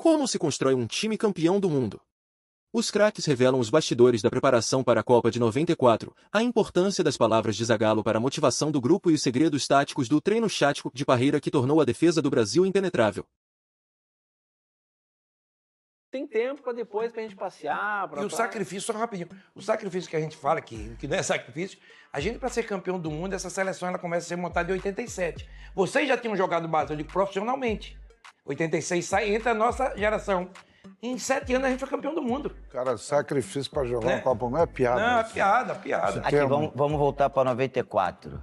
Como se constrói um time campeão do mundo? Os craques revelam os bastidores da preparação para a Copa de 94, a importância das palavras de Zagallo para a motivação do grupo e os segredos táticos do treino tático de Parreira que tornou a defesa do Brasil impenetrável. Tem tempo para depois pra gente passear. E o sacrifício, só rapidinho, o sacrifício que a gente fala, que não é sacrifício, a gente, para ser campeão do mundo, essa seleção ela começa a ser montada em 87. Vocês já tinham jogado base, eu digo, profissionalmente. 86 sai, entra a nossa geração. Em 7 anos a gente foi campeão do mundo. Cara, sacrifício para jogar uma Copa não é piada. Não, é piada, piada. Aqui, vamos voltar para 94.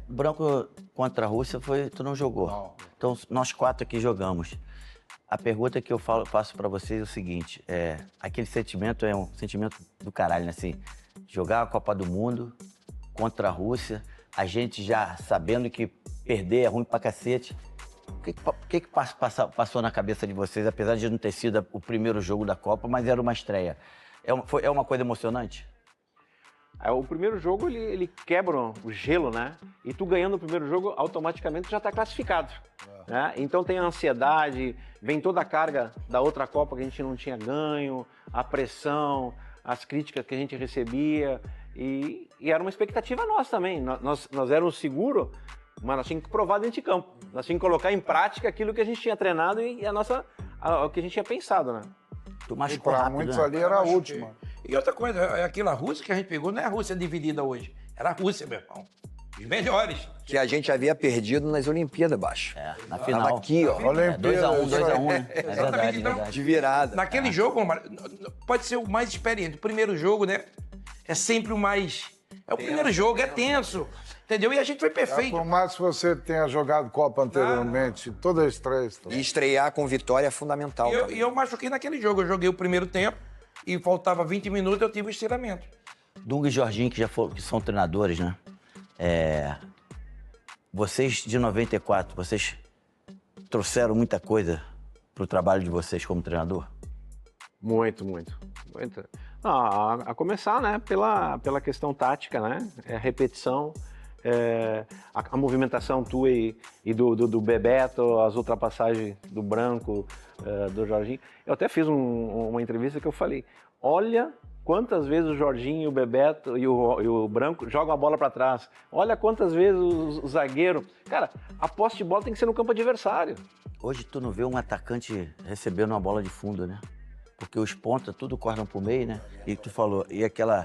Branco contra a Rússia tu não jogou. Não. Então, nós 4 aqui jogamos. A pergunta que eu faço para vocês é o seguinte, aquele sentimento é um sentimento do caralho, né? Assim, jogar a Copa do Mundo contra a Rússia, a gente já sabendo que perder é ruim pra cacete. O que passou na cabeça de vocês, apesar de não ter sido o primeiro jogo da Copa, mas era uma estreia? É uma coisa emocionante? O primeiro jogo, ele quebra o gelo, né? E tu ganhando o primeiro jogo, automaticamente tu já tá classificado. Né? Então tem a ansiedade, vem toda a carga da outra Copa que a gente não tinha ganho, a pressão, as críticas que a gente recebia. E era uma expectativa nossa também. Nós éramos seguros, mas nós tínhamos que provar dentro de campo. Nós tínhamos que colocar em prática aquilo que a gente tinha treinado e o que a gente tinha pensado, né? E para muitos ali era a última. E outra coisa, aquela Rússia que a gente pegou não é a Rússia dividida hoje. Era a Rússia, meu irmão. Os melhores. Que a gente havia perdido nas Olimpíadas, Baixo. Na final. Tava aqui, ó. 2x1, né? É verdade, então, verdade. De virada. Naquele jogo, pode ser o mais experiente. O primeiro jogo, né? É sempre o mais... o primeiro jogo, é tenso. Entendeu? E a gente foi perfeito. Por mais que você tenha jogado Copa anteriormente, toda a estreia. E estrear com vitória é fundamental. E eu machuquei naquele jogo. Eu joguei o primeiro tempo e faltava 20 minutos, eu tive o estiramento. Dunga e Jorginho, que são treinadores, né? Vocês, de 94, vocês trouxeram muita coisa pro trabalho de vocês como treinador? Muito. A começar, né, pela questão tática, né? A repetição, a movimentação tua e do Bebeto, as ultrapassagens do Branco, do Jorginho. Eu até fiz uma entrevista que eu falei, olha quantas vezes o Jorginho, o Bebeto e o Branco jogam a bola para trás. Olha quantas vezes o zagueiro... Cara, a posse de bola tem que ser no campo adversário. Hoje tu não vê um atacante recebendo uma bola de fundo, né? Porque os pontas tudo cortam pro meio, né? E tu falou, e aquele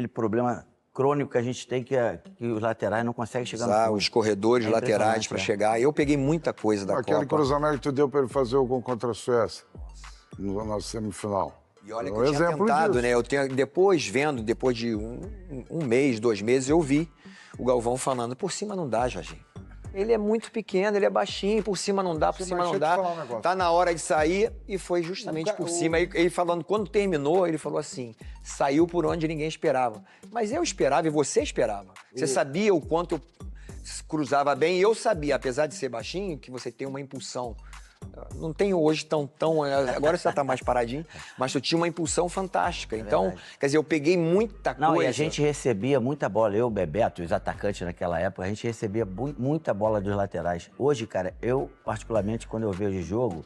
problema crônico que a gente tem que os laterais não conseguem chegar no fundo. Os corredores laterais para chegar. Eu peguei muita coisa da Copa. Aquele cruzamento que tu deu para ele fazer o gol contra a Suécia, na semifinal. E olha que eu tinha tentado, né? Eu depois de um mês, 2 meses, eu vi o Galvão falando, por cima não dá, Jorginho. Ele é muito pequeno, ele é baixinho, por cima não dá, por cima não dá. Tá na hora de sair e foi justamente por cima. Ele falando, quando terminou, ele falou assim, saiu por onde ninguém esperava. Mas eu esperava e você esperava. Você sabia o quanto eu cruzava bem e eu sabia, apesar de ser baixinho, que você tem uma impulsão. Não tenho hoje agora você já tá mais paradinho, mas eu tinha uma impulsão fantástica. Então, quer dizer, eu peguei muita coisa. Não, e a gente recebia muita bola. Eu, o Bebeto, os atacantes naquela época, a gente recebia muita bola dos laterais. Hoje, cara, eu, particularmente, quando eu vejo o jogo,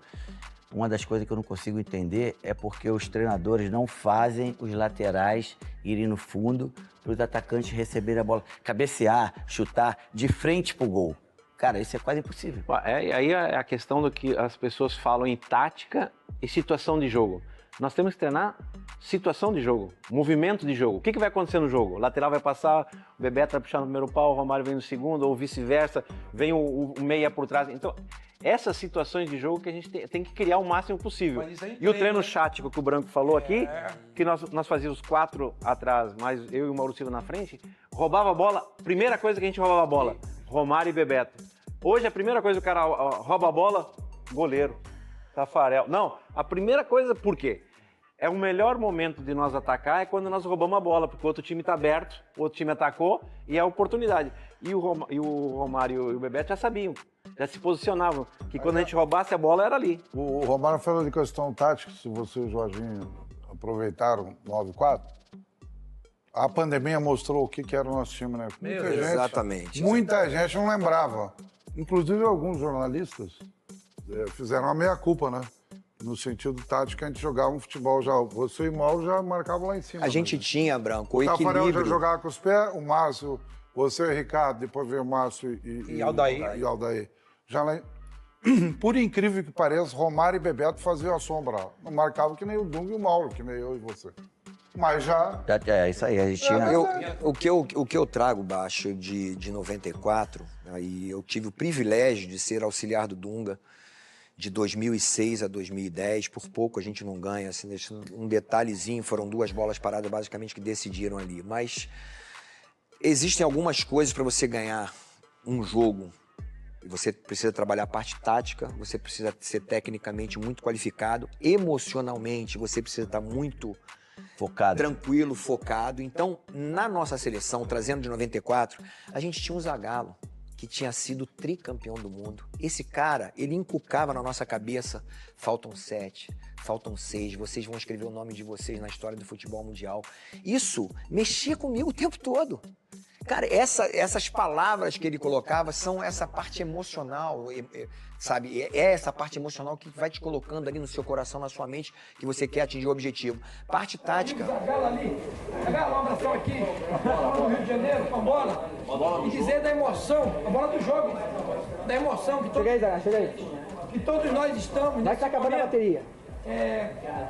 uma das coisas que eu não consigo entender é porque os treinadores não fazem os laterais irem no fundo para os atacantes receberem a bola. Cabecear, chutar de frente pro gol. Cara, isso é quase impossível. Aí é a questão do que as pessoas falam em tática e situação de jogo. Nós temos que treinar situação de jogo, movimento de jogo. O que vai acontecer no jogo? O lateral vai passar, o Bebeto vai puxar no primeiro pau, o Romário vem no segundo, ou vice-versa, vem o meia por trás. Então, essas situações de jogo que a gente tem que criar o máximo possível. E o treino tático que o Branco falou aqui, que nós fazíamos 4 atrás, mais eu e o Mauro Silva na frente, roubava a bola, primeira coisa que a gente roubava a bola, Romário e Bebeto. Hoje, a primeira coisa que o cara rouba a bola, goleiro, Tafarel. Não, a primeira coisa, por quê? O melhor momento de nós atacar é quando nós roubamos a bola, porque o outro time está aberto, o outro time atacou e é a oportunidade. E o Romário e o Bebeto já sabiam, já se posicionavam, que quando a gente roubasse a bola era ali. O Romário falou de questão tática, se você e o Jorginho aproveitaram 9-4. A pandemia mostrou o que era o nosso time, né? Exatamente. Muita gente não lembrava. Inclusive alguns jornalistas fizeram a meia-culpa, né? No sentido tático, a gente jogava um futebol já. Você e o Mauro já marcavam lá em cima. A gente tinha, Branco, o O Tafarel já equilíbrio. jogava com os pés, o Márcio, você e o Ricardo, depois veio o Márcio E Aldair. E Aldair. Já lá, por incrível que pareça, Romário e Bebeto faziam a sombra. Não marcavam que nem o Dunga e o Mauro, que nem eu e você. Mas já... É isso aí, a gente tinha... O que eu trago, Baixo, de 94, aí eu tive o privilégio de ser auxiliar do Dunga de 2006 a 2010, por pouco a gente não ganha, assim, um detalhezinho, foram 2 bolas paradas basicamente que decidiram ali, mas existem algumas coisas para você ganhar um jogo, você precisa trabalhar a parte tática, você precisa ser tecnicamente muito qualificado, emocionalmente você precisa estar muito Focado. tranquilo, focado. Então, na nossa seleção, trazendo de 94, a gente tinha um Zagallo, que tinha sido tricampeão do mundo. Esse cara, ele encucava na nossa cabeça, faltam 7, faltam 6, vocês vão escrever o nome de vocês na história do futebol mundial. Isso mexia comigo o tempo todo. Cara, essas palavras que ele colocava são essa parte emocional, sabe? É essa parte emocional que vai te colocando ali no seu coração, na sua mente, que você quer atingir o objetivo. Parte tática... Zagallo ali, Zagallo, um abração aqui, no Rio de Janeiro, com a bola, e dizer da emoção, a bola do jogo, da emoção que, Chega aí. que todos nós estamos... Vai estar acabando a bateria.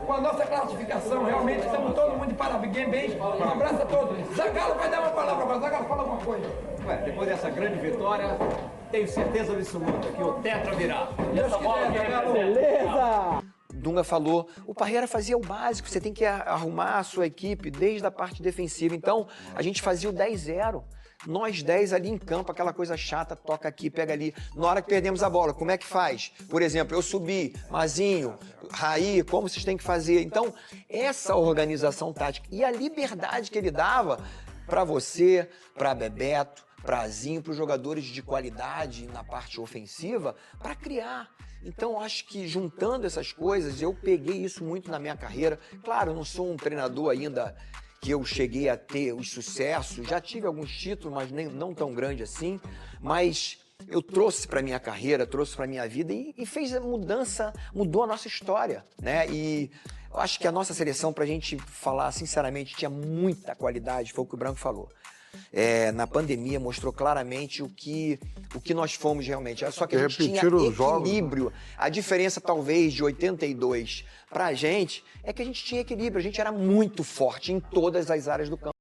Com a nossa classificação, realmente estamos todo mundo de parabéns. Um abraço a todos. Zagallo vai dar uma palavra para Zagallo, fala alguma coisa. Depois dessa grande vitória, tenho certeza absoluta que o Tetra virá. E Deus essa bola quiser, aqui é Zagallo. Beleza! Dunga falou, o Parreira fazia o básico, você tem que arrumar a sua equipe desde a parte defensiva. Então, a gente fazia o 10-0. Nós 10 ali em campo, aquela coisa chata, toca aqui, pega ali. Na hora que perdemos a bola, como é que faz? Por exemplo, eu subi, Mazinho, Raí, como vocês têm que fazer? Então, essa organização tática e a liberdade que ele dava para você, para Bebeto, para Zinho, para os jogadores de qualidade na parte ofensiva, para criar. Então, acho que juntando essas coisas, eu peguei isso muito na minha carreira. Claro, eu não sou um treinador ainda que eu cheguei a ter os sucessos, já tive alguns títulos, mas não tão grande assim, mas eu trouxe para minha carreira, trouxe para minha vida e fez a mudança, mudou a nossa história, né? E eu acho que a nossa seleção, para a gente falar sinceramente, tinha muita qualidade, foi o que o Branco falou. Na pandemia mostrou claramente o que nós fomos realmente. Só que a gente tinha equilíbrio. A diferença talvez de 82 para a gente é que a gente tinha equilíbrio. A gente era muito forte em todas as áreas do campo.